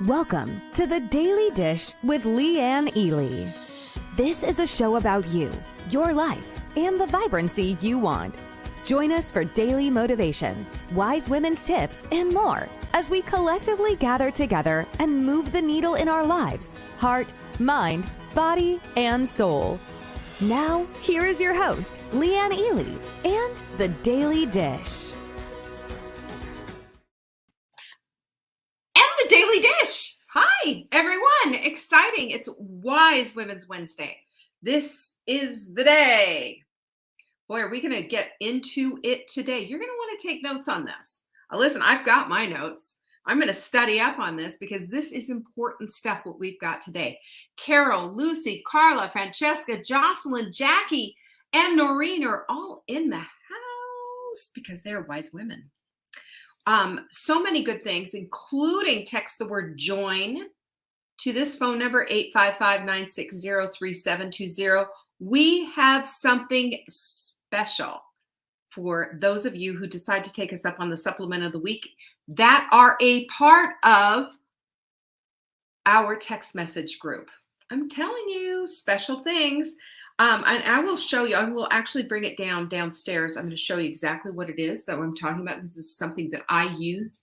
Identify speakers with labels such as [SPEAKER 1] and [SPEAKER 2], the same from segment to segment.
[SPEAKER 1] Welcome to the Daily Dish with Leanne Ely. This is a show about you, your life, and the vibrancy you want. Join us for daily motivation, wise women's tips, and more as we collectively gather together and move the needle in our lives, heart, mind, body, and soul. Now, here is your host, Leanne Ely, and the Daily Dish.
[SPEAKER 2] And the Daily Dish. Hi, everyone. Exciting. It's Wise Women's Wednesday. This is the day. Boy, are we going to get into it today. You're going to want to take notes on this. Listen, I've got my notes. I'm going to study up on this because this is important stuff, what we've got today. Carol, Lucy, Carla, Francesca, Jocelyn, Jackie, and Noreen are all in the house because they're wise women. So many good things, including text the word join to this phone number, 855-960-3720. We have something special for those of you who decide to take us up on the supplement of the week that are a part of our text message group. I'm telling you, special things. And I will show you, I will actually bring it downstairs. I'm going to show you exactly what it is that I'm talking about. This is something that I use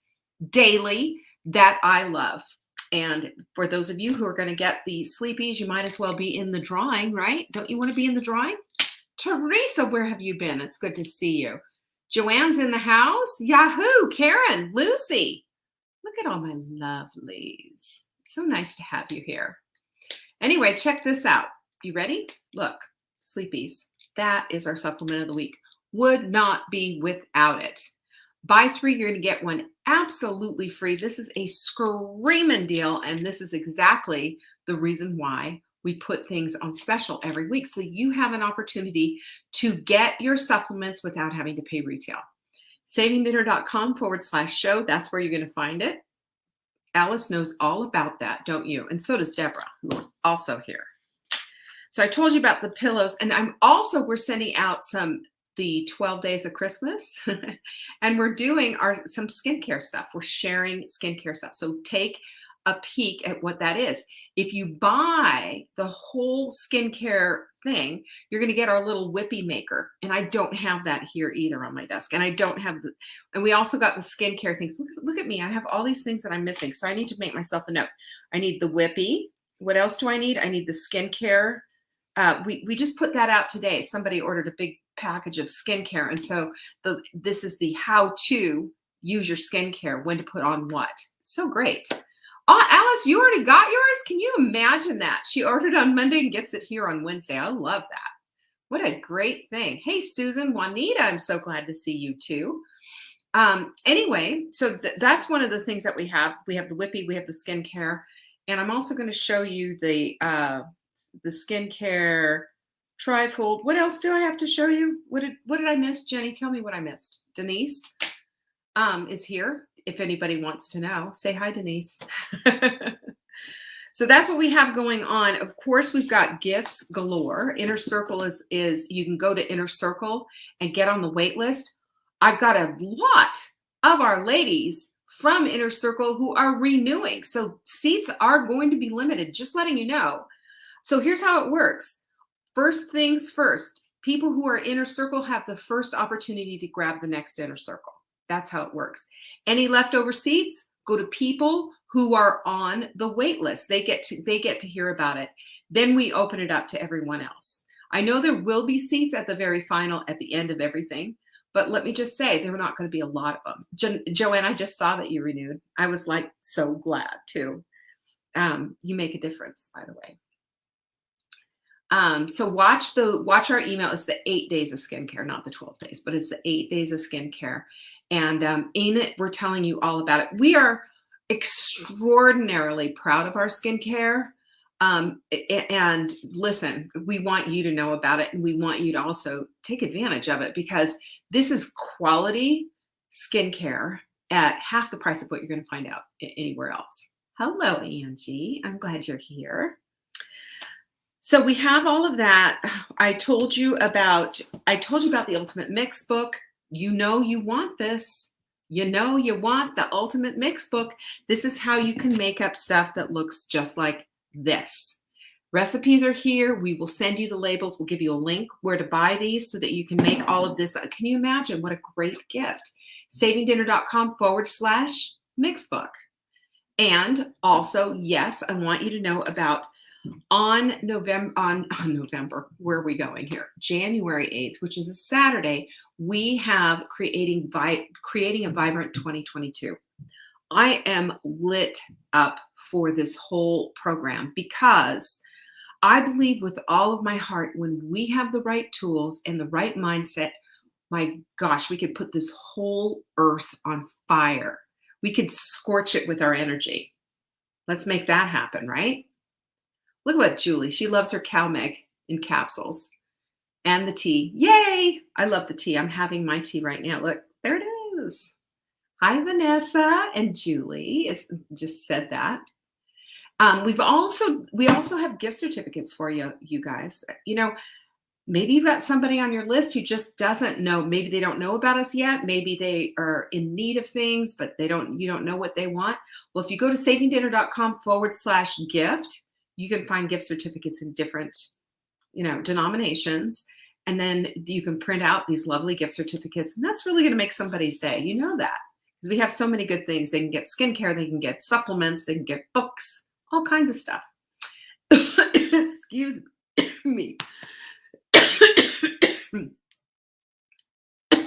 [SPEAKER 2] daily that I love. And for those of you who are going to get the sleepies, you might as well be in the drawing, right? Don't you want to be in the drawing? Teresa, where have you been? It's good to see you. Joanne's in the house. Yahoo! Karen, Lucy. Look at all my lovelies. So nice to have you here. Anyway, check this out. You ready? Look, sleepies. That is our supplement of the week. Would not be without it. Buy 3, you're going to get one absolutely free. This is a screaming deal, and this is exactly the reason why we put things on special every week. So you have an opportunity to get your supplements without having to pay retail. savingdinner.com/show. That's where you're going to find it. Alice knows all about that, don't you? And so does Deborah, who is also here. So I told you about the pillows, and we're sending out the 12 days of Christmas, and we're doing some skincare stuff. We're sharing skincare stuff. So take a peek at what that is. If you buy the whole skincare thing, you're going to get our little whippy maker. And I don't have that here either on my desk. And and we also got the skincare things. Look at me. I have all these things that I'm missing. So I need to make myself a note. I need the whippy. What else do I need? I need the skincare. We just put that out today. Somebody ordered a big package of skincare. And so this is the how to use your skincare, when to put on what. It's so great. Oh, Alice, you already got yours? Can you imagine that? She ordered on Monday and gets it here on Wednesday. I love that. What a great thing. Hey, Susan, Juanita, I'm so glad to see you too. Anyway, so that's one of the things that we have. We have the whippy, we have the skincare, and I'm also going to show you the skincare trifold. What else do I have to show you? What did I miss? Jenny, tell me what I missed. Denise is here. If anybody wants to know, say hi, Denise. So that's what we have going on. Of course, we've got gifts galore. Inner Circle is you can go to Inner Circle and get on the wait list. I've got a lot of our ladies from Inner Circle who are renewing. So seats are going to be limited, just letting you know. So here's how it works. First things first, people who are Inner Circle have the first opportunity to grab the next Inner Circle. That's how it works. Any leftover seats go to people who are on the wait list. They get to hear about it. Then we open it up to everyone else. I know there will be seats at the very final, at the end of everything, but let me just say there are not going to be a lot of them. Joanne, I just saw that you renewed. I was like so glad too. You make a difference, by the way. So watch our email. It's the 8 days of skincare, not the 12 days, but it's the 8 days of skincare. And in it, we're telling you all about it. We are extraordinarily proud of our skincare. And listen, we want you to know about it, and we want you to also take advantage of it, because this is quality skincare at half the price of what you're going to find out anywhere else. Hello, Angie. I'm glad you're here. So we have all of that. I told you about the Ultimate Mix book. You know you want this. You know you want the ultimate mix book. This is how you can make up stuff that looks just like this. Recipes are here. We will send you the labels. We'll give you a link where to buy these so that you can make all of this. Can you imagine what a great gift? savingdinner.com/mixbook. And also, yes, I want you to know about on November, where are we going here? January 8th, which is a Saturday, we have creating a vibrant 2022. I am lit up for this whole program because I believe with all of my heart, when we have the right tools and the right mindset, my gosh, we could put this whole earth on fire. We could scorch it with our energy. Let's make that happen, right? Look at what Julie, she loves her cow meg in capsules and the tea. Yay! I love the tea. I'm having my tea right now. Look, there it is. Hi, Vanessa and Julie just said that. We also have gift certificates for you guys. You know, maybe you've got somebody on your list who just doesn't know. Maybe they don't know about us yet. Maybe they are in need of things, but you don't know what they want. Well, if you go to savingdinner.com/gift, you can find gift certificates in different, denominations. And then you can print out these lovely gift certificates. And that's really going to make somebody's day. You know that. Because we have so many good things. They can get skincare. They can get supplements. They can get books. All kinds of stuff. Excuse me.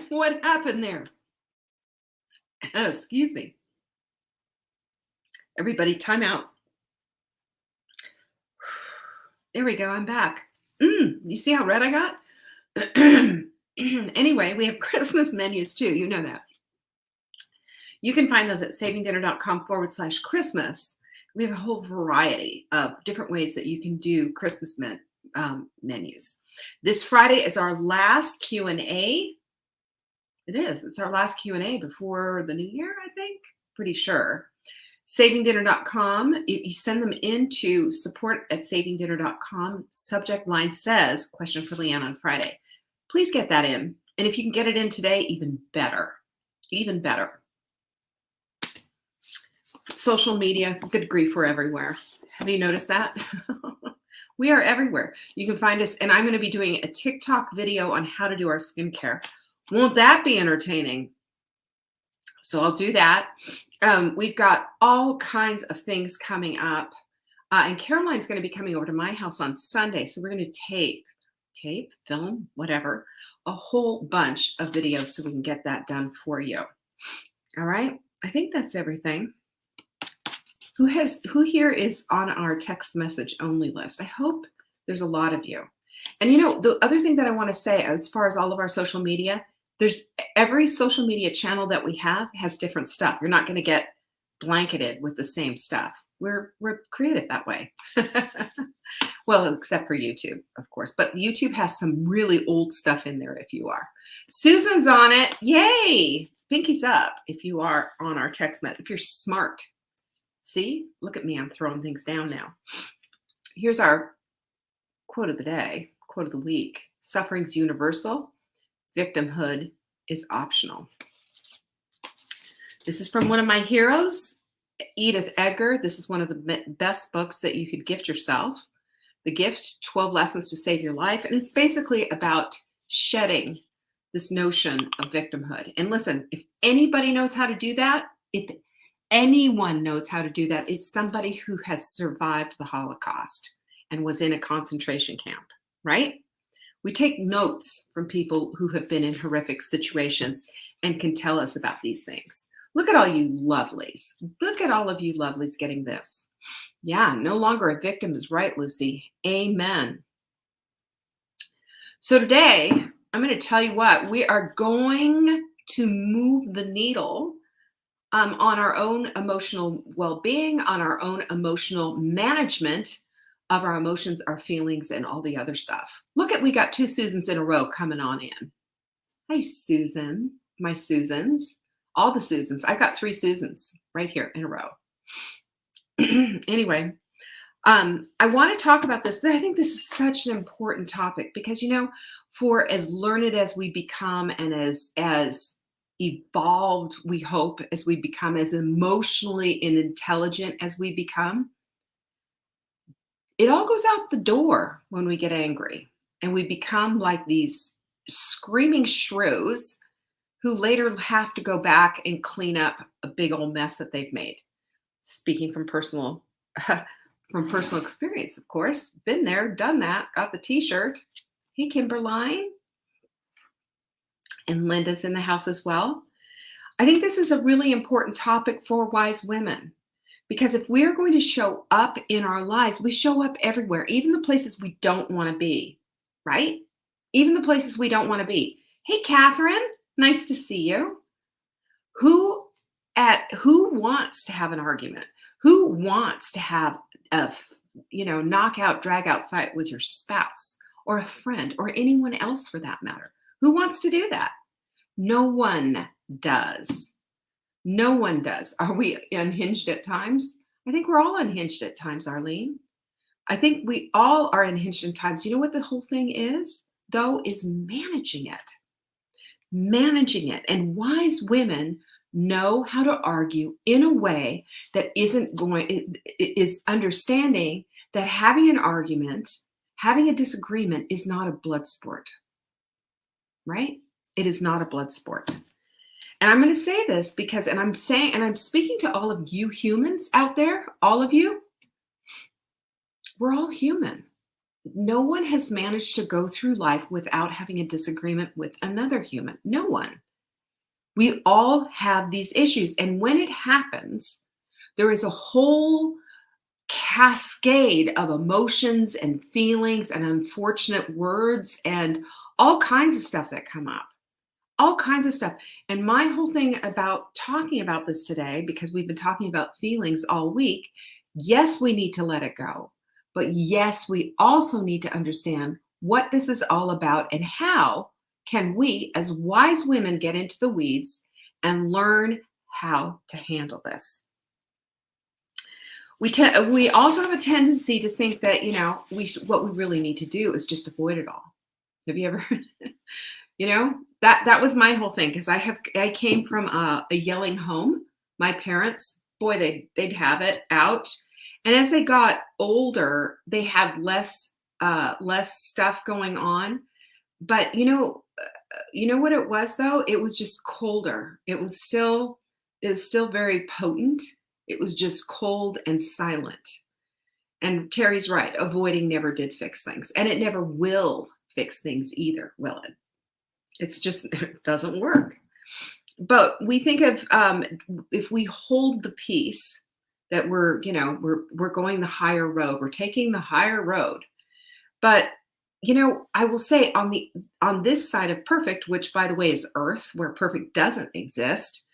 [SPEAKER 2] What happened there? Excuse me. Everybody, time out. There we go. I'm back. You see how red I got? Anyway, we have Christmas menus too. You know that. You can find those at savingdinner.com/Christmas. We have a whole variety of different ways that you can do Christmas menus. This Friday is our last Q&A. It is. It's our last Q&A before the new year, I think. Pretty sure. savingdinner.com. You send them into support@savingdinner.com. Subject line says, question for Leanne on Friday. Please get that in. And if you can get it in today, even better. Even better. Social media, good grief, we're everywhere. Have you noticed that? We are everywhere. You can find us, and I'm going to be doing a TikTok video on how to do our skincare. Won't that be entertaining? So I'll do that. We've got all kinds of things coming up. And Caroline's going to be coming over to my house on Sunday. So we're going to tape, film, whatever, a whole bunch of videos so we can get that done for you. All right. I think that's everything. Who here is on our text message only list? I hope there's a lot of you. And the other thing that I want to say, as far as all of our social media, there's every social media channel that we have has different stuff. You're not going to get blanketed with the same stuff. We're creative that way. Well, except for YouTube, of course. But YouTube has some really old stuff in there if you are. Susan's on it. Yay! Pinkies up if you are on our text message. If you're smart. See? Look at me. I'm throwing things down now. Here's our quote of the day, quote of the week. Suffering's universal. Victimhood is optional. This is from one of my heroes, Edith Edgar. This is one of the best books that you could gift yourself. The Gift, 12 Lessons to Save Your Life. And it's basically about shedding this notion of victimhood. And listen, if anybody knows how to do that, if anyone knows how to do that, it's somebody who has survived the Holocaust and was in a concentration camp, right? We take notes from people who have been in horrific situations and can tell us about these things. Look at all you lovelies. Look at all of you lovelies getting this. Yeah, no longer a victim is right, Lucy. Amen. So today, I'm going to tell you what, we are going to move the needle on our own emotional well-being, on our own emotional management of our emotions, our feelings, and all the other stuff. Look we got two Susans in a row coming on in. Hi, Susan, my Susans, all the Susans. I've got 3 Susans right here in a row. Anyway, I want to talk about this. I think this is such an important topic because, for as learned as we become and as evolved, we hope, as we become as emotionally and intelligent as we become, it all goes out the door when we get angry. And we become like these screaming shrews who later have to go back and clean up a big old mess that they've made. Speaking from personal experience, of course. Been there, done that, got the t-shirt. Hey, Kimberline. And Linda's in the house as well. I think this is a really important topic for wise women, because if we're going to show up in our lives, we show up everywhere, even the places we don't want to be, right? Even the places we don't want to be. Hey, Catherine, nice to see you. Who wants to have an argument? Who wants to have a, knockout, drag out fight with your spouse or a friend or anyone else for that matter? Who wants to do that? No one does. No one does. Are we unhinged at times? I think we're all unhinged at times, Arlene. I think we all are unhinged at times. You know what the whole thing is, though, is managing it. Managing it. And wise women know how to argue in a way that is understanding that having an argument, having a disagreement is not a blood sport, right? It is not a blood sport. And I'm going to say this because, and I'm speaking to all of you humans out there, all of you, we're all human. No one has managed to go through life without having a disagreement with another human. No one. We all have these issues. And when it happens, there is a whole cascade of emotions and feelings and unfortunate words and all kinds of stuff that come up. All kinds of stuff. And my whole thing about talking about this today, because we've been talking about feelings all week, yes, we need to let it go. But yes, we also need to understand what this is all about and how can we as wise women get into the weeds and learn how to handle this. We also have a tendency to think that, what we really need to do is just avoid it all. Have you ever, that was my whole thing, because I came from a yelling home. My parents, boy, they'd have it out. And as they got older, they had less stuff going on. But you know what it was though? It was just colder. It was still very potent. It was just cold and silent. And Terry's right. Avoiding never did fix things, and it never will fix things either, will it? It's just, it doesn't work. But we think of if we hold the peace, that we're going the higher road. We're taking the higher road. But I will say on this side of perfect, which by the way is Earth, where perfect doesn't exist,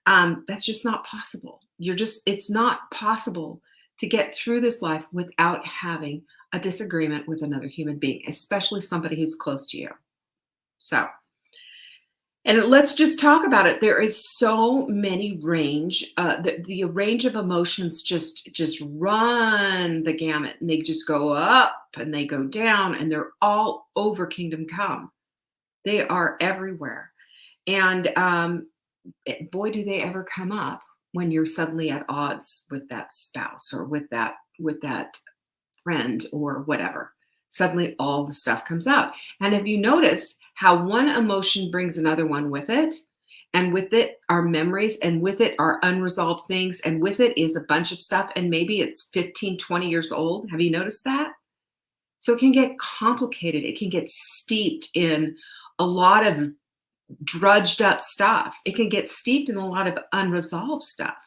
[SPEAKER 2] that's just not possible. It's not possible to get through this life without having a disagreement with another human being, especially somebody who's close to you. So, and let's just talk about it. There is so many range. The range of emotions just run the gamut, and they just go up and they go down, and they're all over Kingdom Come. They are everywhere. And boy, do they ever come up when you're suddenly at odds with that spouse or with that friend or whatever. Suddenly all the stuff comes out. And have you noticed how one emotion brings another one with it? And with it are memories, and with it are unresolved things, and with it is a bunch of stuff, and maybe it's 15, 20 years old. Have you noticed that? So it can get complicated. It can get steeped in a lot of drudged up stuff. It can get steeped in a lot of unresolved stuff.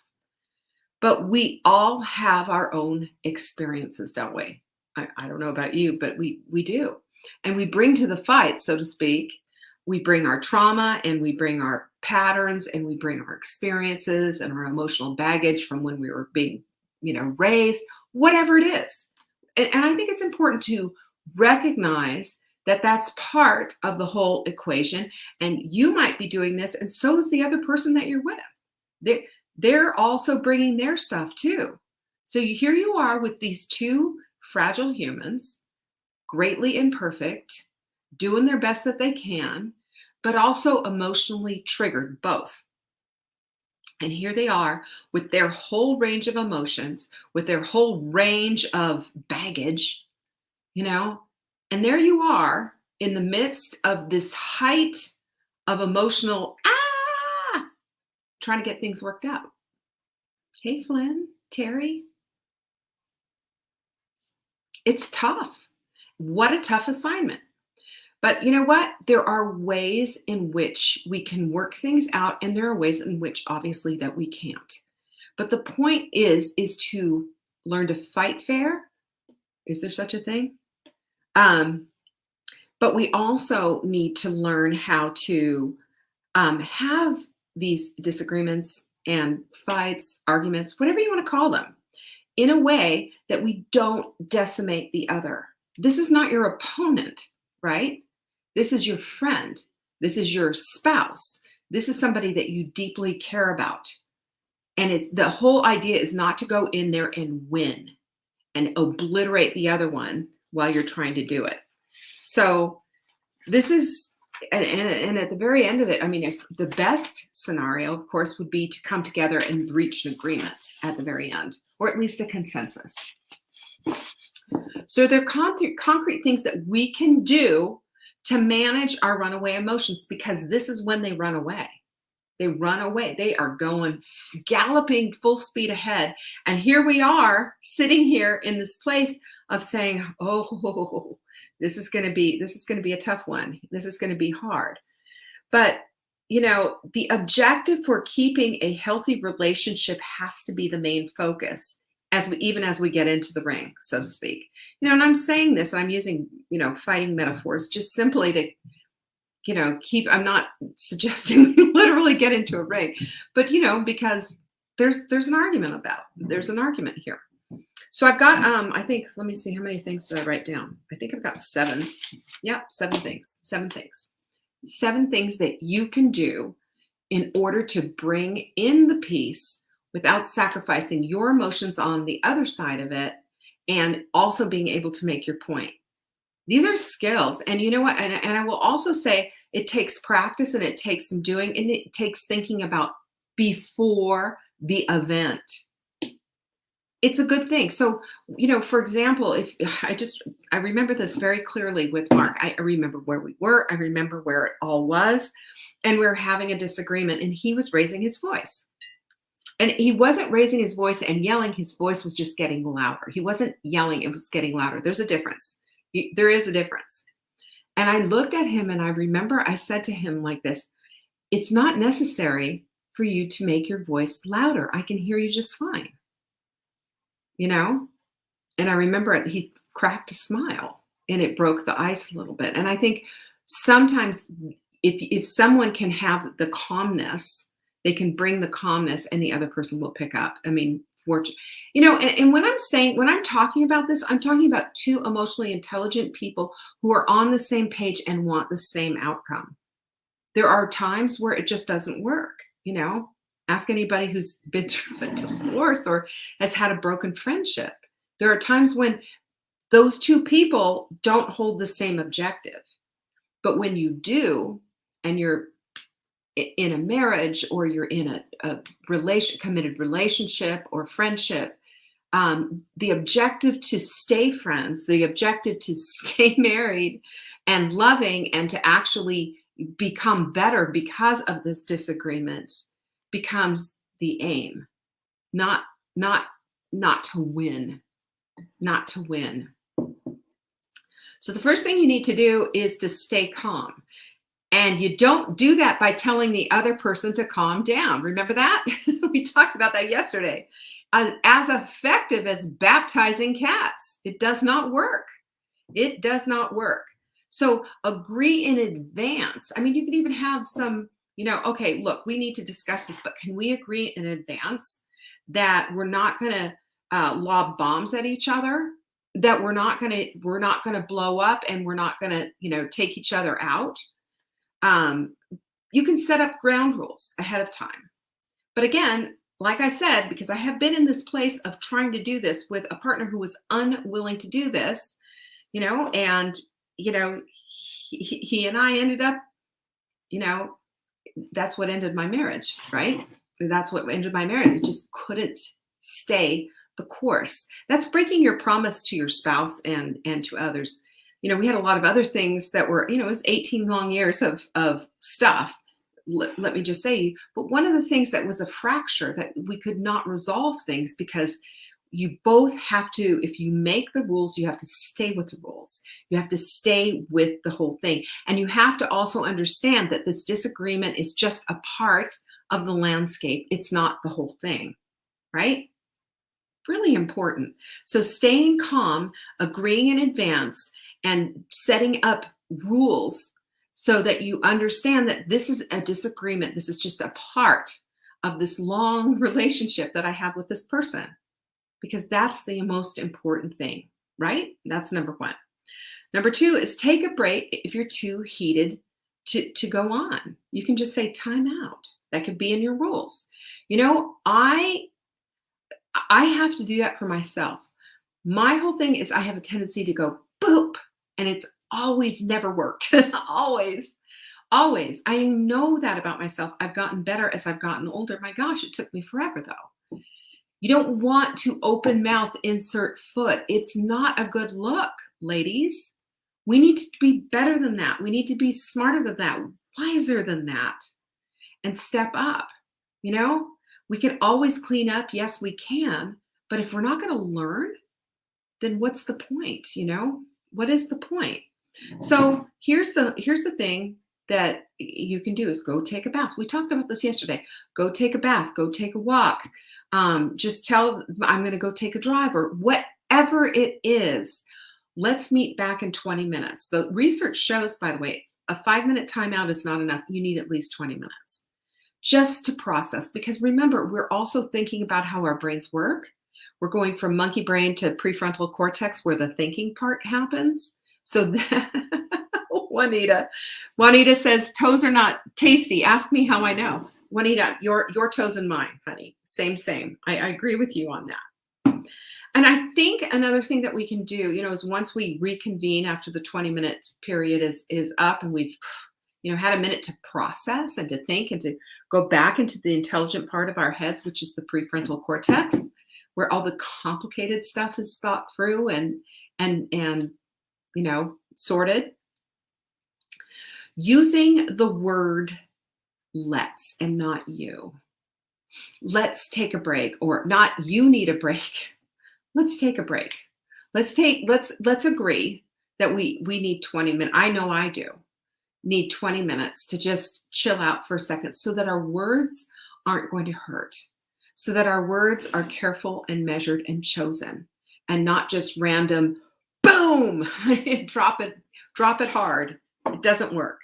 [SPEAKER 2] But we all have our own experiences, don't we? I don't know about you, but we do. And we bring to the fight, so to speak, we bring our trauma, and we bring our patterns, and we bring our experiences and our emotional baggage from when we were being, raised, whatever it is. And I think it's important to recognize that that's part of the whole equation. And you might be doing this, and so is the other person that you're with. They're also bringing their stuff too. So here you are with these two fragile humans, greatly imperfect, doing their best that they can, but also emotionally triggered, both. And here they are with their whole range of emotions, with their whole range of baggage, and there you are in the midst of this height of emotional, trying to get things worked out. Hey, Flynn, Terry. It's tough. What a tough assignment. But you know what? There are ways in which we can work things out, and there are ways in which obviously that we can't. But the point is to learn to fight fair. Is there such a thing? But we also need to learn how to have these disagreements and fights, arguments, whatever you want to call them, in a way that we don't decimate the other. This is not your opponent, right? This is your friend. This is your spouse. This is somebody that you deeply care about. And the whole idea is not to go in there and win and obliterate the other one while you're trying to do it. So this is, and at the very end of it, I mean, if the best scenario, of course, would be to come together and reach an agreement at the very end, or at least a consensus. So there are concrete things that we can do to manage our runaway emotions, because this is when they run away. They run away. They are going galloping full speed ahead. And here we are sitting here in this place of saying, oh, this is going to be a tough one. This is going to be hard. But, the objective for keeping a healthy relationship has to be the main focus even as we get into the ring, so to speak. And I'm saying this, and I'm using, fighting metaphors just simply to, I'm not suggesting we literally get into a ring, but, because there's an argument here. So I've got, I think, let me see, how many things did I write down? I think I've got 7. Yep, 7 things. 7 things. 7 things that you can do in order to bring in the peace without sacrificing your emotions on the other side of it, and also being able to make your point. These are skills. And you know what? And I will also say it takes practice, and it takes some doing, and it takes thinking about before the event. It's a good thing. So, for example, if I remember this very clearly with Mark. I remember where we were. I remember where it all was. And we were having a disagreement, and he was raising his voice. And he wasn't raising his voice and yelling. His voice was just getting louder. He wasn't yelling. It was getting louder. There's a difference. There is a difference. And I looked at him, and I remember I said to him like this, it's not necessary for you to make your voice louder. I can hear you just fine. And I remember he cracked a smile, and it broke the ice a little bit. And I think sometimes if someone can have the calmness, they can bring the calmness, and the other person will pick up. I mean, and when I'm talking about this, I'm talking about 2 emotionally intelligent people who are on the same page and want the same outcome. There are times where it just doesn't work, Ask anybody who's been through a divorce or has had a broken friendship. There are times when those 2 people don't hold the same objective. But when you do, and you're in a marriage, or you're in a committed relationship or friendship, the objective to stay friends, the objective to stay married and loving, and to actually become better because of this disagreement becomes the aim, not to win, not to win. So the first thing you need to do is to stay calm. And you don't do that by telling the other person to calm down. Remember that? We talked about that yesterday. As effective as baptizing cats. It does not work. It does not work. So agree in advance. I mean, you could even have some, okay, look, we need to discuss this, but can we agree in advance that we're not going to lob bombs at each other, that we're not going to blow up, and we're not going to, take each other out? You can set up ground rules ahead of time. But again, like I said, because I have been in this place of trying to do this with a partner who was unwilling to do this, and, he and I ended up, you know, that's what ended my marriage, right? That's what ended my marriage. It just couldn't stay the course. That's breaking your promise to your spouse and to others. We had a lot of other things that were, it was 18 long years of stuff. Let me just say, but one of the things that was a fracture that we could not resolve things because you both have to, if you make the rules, you have to stay with the rules. You have to stay with the whole thing. And you have to also understand that this disagreement is just a part of the landscape. It's not the whole thing, right? Really important. So staying calm, agreeing in advance, and setting up rules so that you understand that this is a disagreement. This is just a part of this long relationship that I have with this person. Because that's the most important thing, right? That's number one. Number two is take a break if you're too heated to go on. You can just say time out. That could be in your rules. I have to do that for myself. My whole thing is I have a tendency to go boop, and it's always never worked. Always. I know that about myself. I've gotten better as I've gotten older. My gosh, it took me forever though. You don't want to open mouth, insert foot. It's not a good look, ladies. We need to be better than that. We need to be smarter than that, wiser than that, and step up. We can always clean up. Yes, we can. But if we're not going to learn, then what's the point? What is the point? So here's the thing that you can do is go take a bath. We talked about this yesterday. Go take a bath. Go take a walk. Just tell I'm going to go take a drive or whatever it is. Let's meet back in 20 minutes. The research shows, by the way, a 5-minute timeout is not enough. You need at least 20 minutes just to process. Because remember, we're also thinking about how our brains work. We're going from monkey brain to prefrontal cortex where the thinking part happens. So that, Juanita says, toes are not tasty. Ask me how I know. Juanita, your toes and mine, honey. Same. I agree with you on that. And I think another thing that we can do, is once we reconvene after the 20-minute period is up and we've, had a minute to process and to think and to go back into the intelligent part of our heads, which is the prefrontal cortex, where all the complicated stuff is thought through and sorted. Using the word let's and not you. Let's take a break, or not you need a break. Let's take a break. Let's agree that we need 20 minutes. I know I do need 20 minutes to just chill out for a second so that our words aren't going to hurt, so that our words are careful and measured and chosen and not just random, boom, drop it hard. It doesn't work.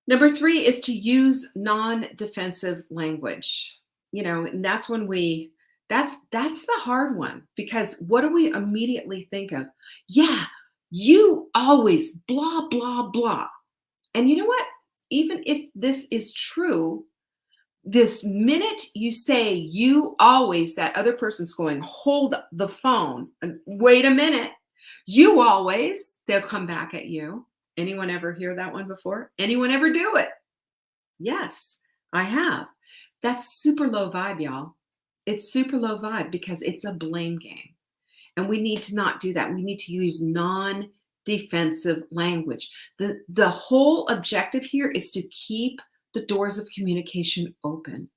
[SPEAKER 2] Number 3 is to use non-defensive language. And that's when that's the hard one, because what do we immediately think of? Yeah, you always blah, blah, blah. And you know what? Even if this is true, this minute you say you always, that other person's going, hold the phone and wait a minute. You always, they'll come back at you. Anyone ever hear that one before? Anyone ever do it? Yes, I have. That's super low vibe, y'all. It's super low vibe because it's a blame game. And we need to not do that. We need to use non-defensive language. The whole objective here is to keep the doors of communication open.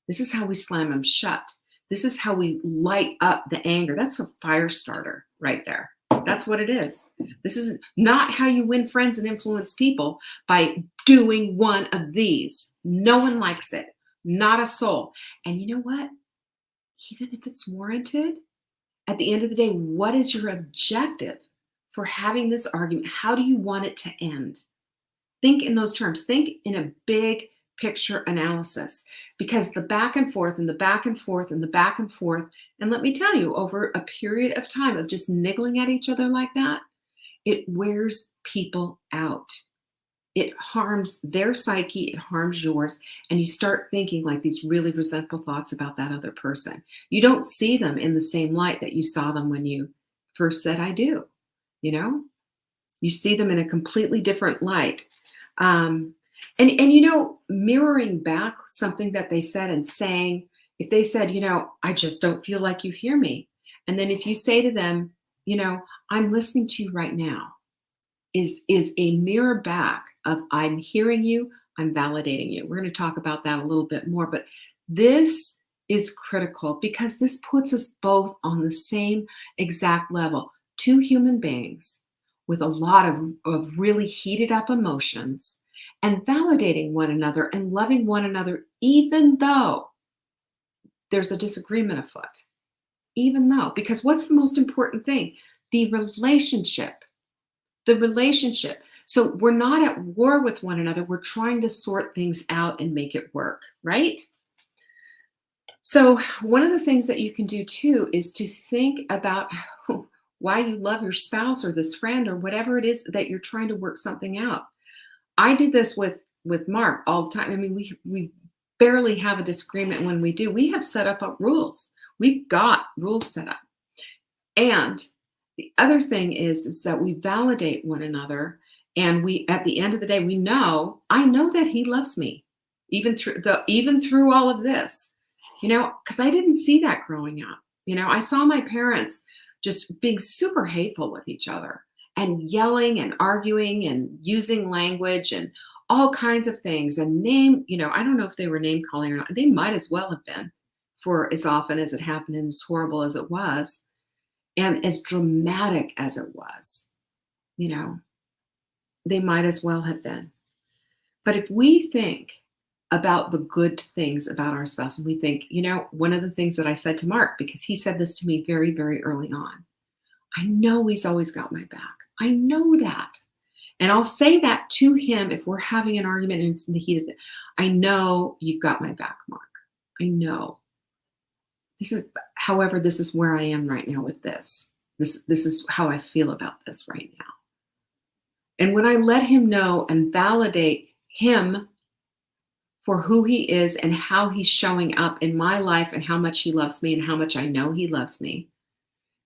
[SPEAKER 2] This is how we slam them shut. This is how we light up the anger. That's a fire starter right there. That's what it is. This is not how you win friends and influence people, by doing one of these. No one likes it. Not a soul. And you know what? Even if it's warranted, at the end of the day, what is your objective for having this argument? How do you want it to end? Think in those terms. Think in a big picture analysis, because the back and forth and the back and forth and the back and forth, and let me tell you, over a period of time of just niggling at each other like that, it wears people out. It harms their psyche, it harms yours, and you start thinking like these really resentful thoughts about that other person. You don't see them in the same light that you saw them when you first said, I do, You see them in a completely different light. And mirroring back something that they said and saying, if they said, I just don't feel like you hear me. And then if you say to them, I'm listening to you right now, is a mirror back of I'm hearing you, I'm validating you. We're going to talk about that a little bit more, but this is critical because this puts us both on the same exact level. Two human beings with a lot of really heated up emotions and validating one another and loving one another, even though there's a disagreement afoot. Even though, because what's the most important thing? The relationship. The relationship. So we're not at war with one another. We're trying to sort things out and make it work, right? So one of the things that you can do too is to think about why you love your spouse or this friend or whatever it is that you're trying to work something out. I do this with Mark all the time. I mean, we barely have a disagreement. When we do, we have set up rules. We've got rules set up. And the other thing is that we validate one another, and we, at the end of the day, I know that he loves me, even through all of this, because I didn't see that growing up. I saw my parents just being super hateful with each other and yelling and arguing and using language and all kinds of things and I don't know if they were name calling or not. They might as well have been, for as often as it happened and as horrible as it was. And as dramatic as it was, they might as well have been. But if we think about the good things about our spouse, and we think, one of the things that I said to Mark, because he said this to me very, very early on, I know he's always got my back. I know that. And I'll say that to him if we're having an argument and it's in the heat of it. I know you've got my back, Mark. I know. However, this is where I am right now with this. This is how I feel about this right now. And when I let him know and validate him for who he is and how he's showing up in my life and how much he loves me and how much I know he loves me,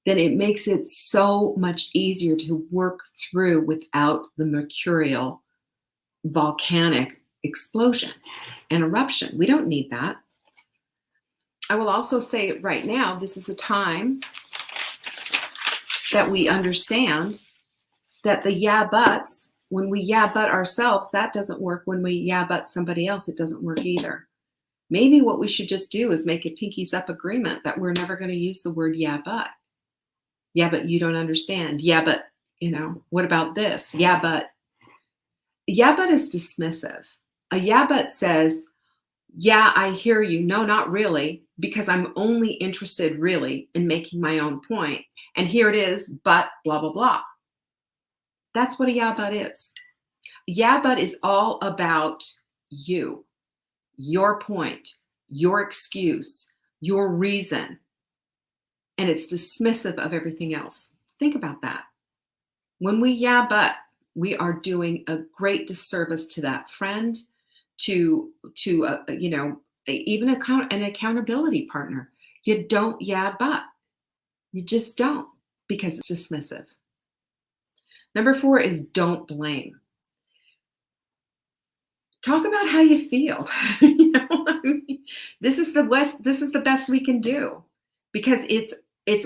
[SPEAKER 2] then it makes it so much easier to work through without the mercurial volcanic explosion and eruption. We don't need that. I will also say right now, this is a time that we understand that the yeah buts, when we yeah but ourselves, that doesn't work. When we yeah but somebody else, it doesn't work either. Maybe what we should just do is make a pinkies up agreement that we're never going to use the word yeah but. Yeah, but you don't understand. Yeah, but, what about this? Yeah, but. Yeah, but is dismissive. A yeah, but says, yeah, I hear you. No, not really, because I'm only interested really in making my own point. And here it is, but blah, blah, blah. That's what a yeah, but is. Yeah, but is all about you, your point, your excuse, your reason. And it's dismissive of everything else. Think about that. When we yeah, but, we are doing a great disservice to that friend, to even an accountability partner. You don't yeah, but. You just don't, because it's dismissive. Number 4 is don't blame. Talk about how you feel. This is the best we can do, because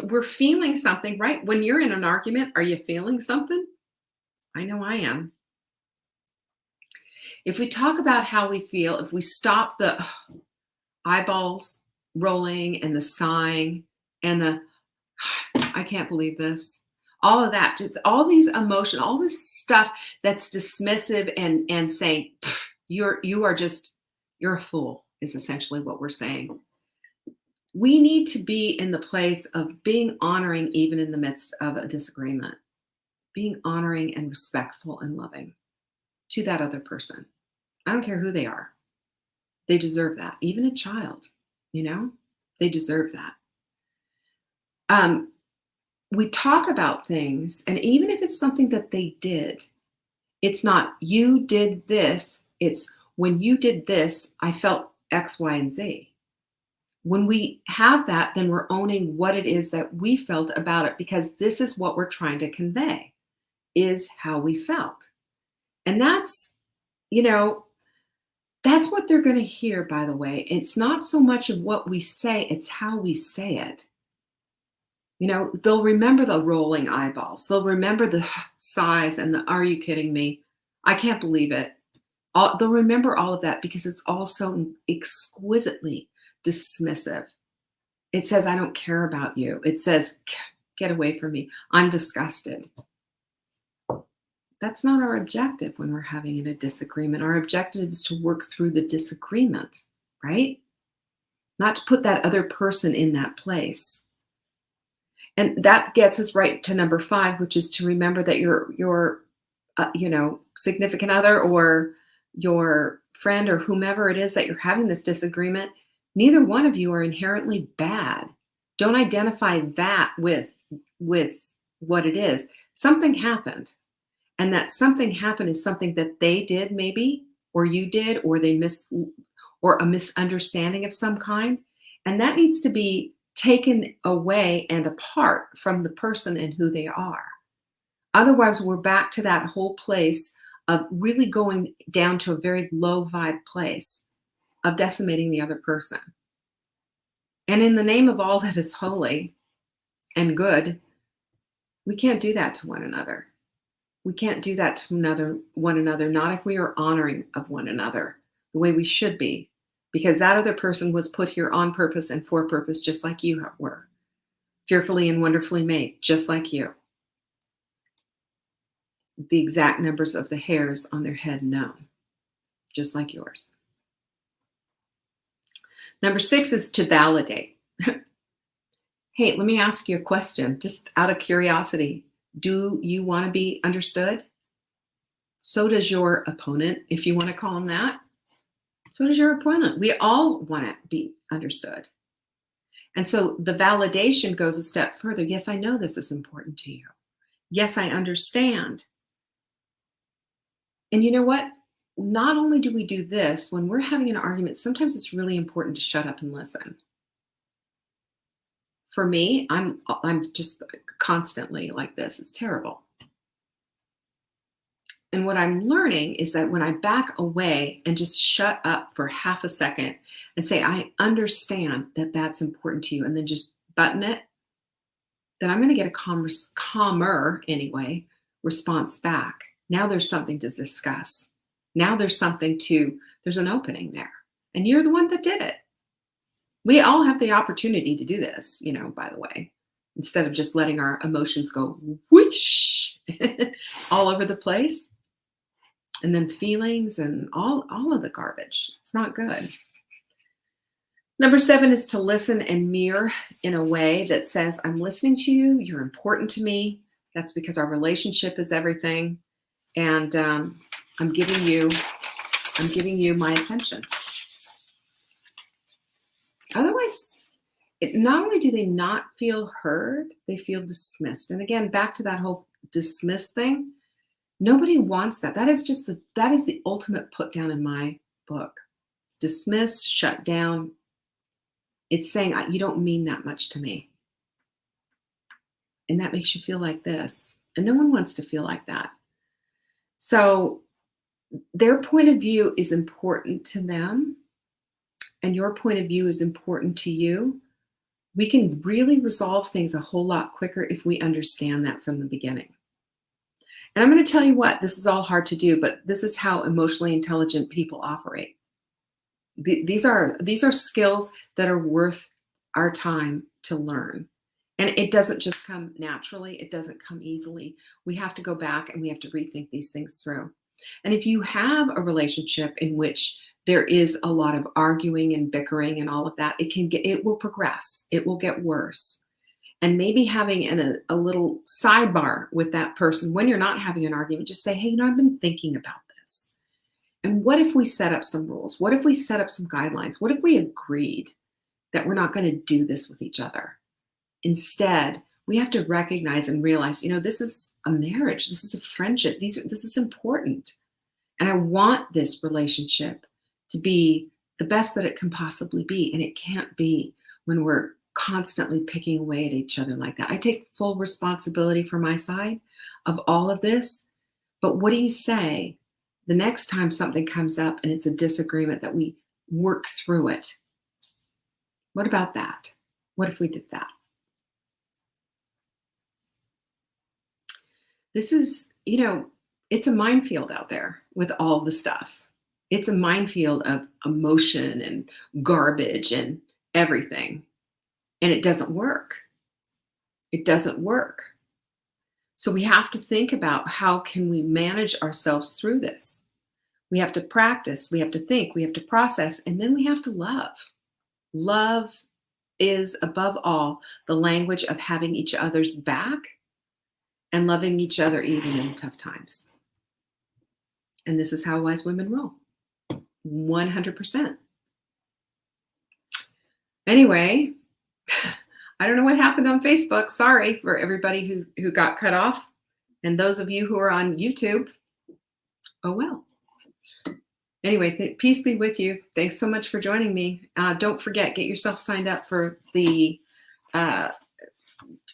[SPEAKER 2] we're feeling something, right? When you're in an argument, are you feeling something? I know I am. If we talk about how we feel, if we stop the eyeballs rolling and the sighing and the I can't believe this, all of that, just all these emotions, all this stuff that's dismissive and saying you're a fool is essentially what we're saying. We need to be in the place of being honoring even in the midst of a disagreement, being honoring and respectful and loving to that other person. I don't care who they are. They deserve that. Even a child, they deserve that. We talk about things, and even if it's something that they did, it's not you did this. It's when you did this, I felt X, Y, and Z. When we have that, then we're owning what it is that we felt about it, because this is what we're trying to convey, is how we felt. And that's, That's what they're going to hear, by the way. It's not so much of what we say, it's how we say it. You know, they'll remember the rolling eyeballs. They'll remember the sighs and the, are you kidding me? I can't believe it. They'll remember all of that because it's all so exquisitely dismissive. It says, I don't care about you. It says, get away from me. I'm disgusted. That's not our objective when we're having a disagreement. Our objective is to work through the disagreement, right? Not to put that other person in that place. And that gets us right to number 5, which is to remember that your significant other or your friend or whomever it is that you're having this disagreement, neither one of you are inherently bad. Don't identify that with what it is. Something happened. And that something happened is something that they did maybe, or you did, or or a misunderstanding of some kind. And that needs to be taken away and apart from the person and who they are. Otherwise, we're back to that whole place of really going down to a very low vibe place of decimating the other person. And in the name of all that is holy and good, we can't do that to one another. We can't do that to one another, not if we are honoring of one another the way we should be, because that other person was put here on purpose and for purpose, just like you were, fearfully and wonderfully made, just like you. The exact numbers of the hairs on their head known, just like yours. Number 6 is to validate. Hey, let me ask you a question, just out of curiosity. Do you want to be understood? So does your opponent, if you want to call him that. So does your opponent. We all want to be understood. And so the validation goes a step further. Yes, I know this is important to you. Yes, I understand. And you know what? Not only do we do this, when we're having an argument, sometimes it's really important to shut up and listen. For me, I'm just constantly like this. It's terrible. And what I'm learning is that when I back away and just shut up for half a second and say, I understand that that's important to you, and then just button it, then I'm going to get a calmer anyway response back. Now there's something to discuss. Now there's an opening there. And you're the one that did it. We all have the opportunity to do this, by the way, instead of just letting our emotions go whoosh all over the place. And then feelings and all of the garbage. It's not good. Number 7 is to listen and mirror in a way that says, I'm listening to you. You're important to me. That's because our relationship is everything. And I'm giving you my attention. Otherwise, not only do they not feel heard, they feel dismissed. And again, back to that whole dismiss thing. Nobody wants that. That is the ultimate put down in my book. Dismiss, shut down. It's saying, you don't mean that much to me. And that makes you feel like this. And no one wants to feel like that. So their point of view is important to them. And your point of view is important to you. We can really resolve things a whole lot quicker if we understand that from the beginning. And I'm going to tell you what, this is all hard to do, but this is how emotionally intelligent people operate. These are skills that are worth our time to learn. And it doesn't just come naturally. It doesn't come easily. We have to go back and we have to rethink these things through. And if you have a relationship in which there is a lot of arguing and bickering and all of that, it will progress. It will get worse. And maybe having a little sidebar with that person when you're not having an argument, just say, hey, I've been thinking about this. And what if we set up some rules? What if we set up some guidelines? What if we agreed that we're not going to do this with each other? Instead, we have to recognize and realize, this is a marriage. This is a friendship. This is important. And I want this relationship to be the best that it can possibly be. And it can't be when we're constantly picking away at each other like that. I take full responsibility for my side of all of this. But what do you say the next time something comes up and it's a disagreement, that we work through it. What about that? What if we did that? This is, it's a minefield out there with all the stuff. It's a minefield of emotion and garbage and everything. And it doesn't work. It doesn't work. So we have to think about, how can we manage ourselves through this? We have to practice, we have to think, we have to process, and then we have to love. Love is, above all, the language of having each other's back and loving each other even in tough times. And this is how wise women roll. 100%. Anyway, I don't know what happened on Facebook. Sorry for everybody who got cut off. And those of you who are on YouTube, oh well. Anyway, peace be with you. Thanks so much for joining me. Don't forget, get yourself signed up for the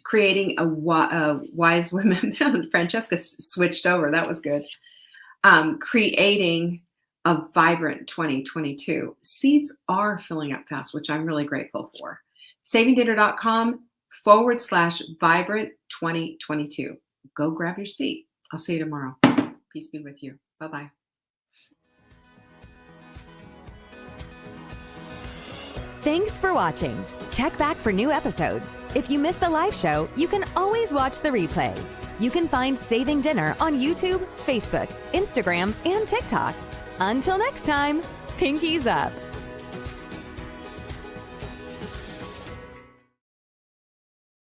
[SPEAKER 2] Creating a Wise Women. Francesca switched over. That was good. Creating a Vibrant 2022. Seats are filling up fast, which I'm really grateful for. savingdinner.com/Vibrant 2022. Go grab your seat. I'll see you tomorrow. Peace be with you. Bye-bye.
[SPEAKER 1] Thanks for watching. Check back for new episodes. If you missed the live show, you can always watch the replay. You can find Saving Dinner on YouTube, Facebook, Instagram, and TikTok. Until next time, pinkies up.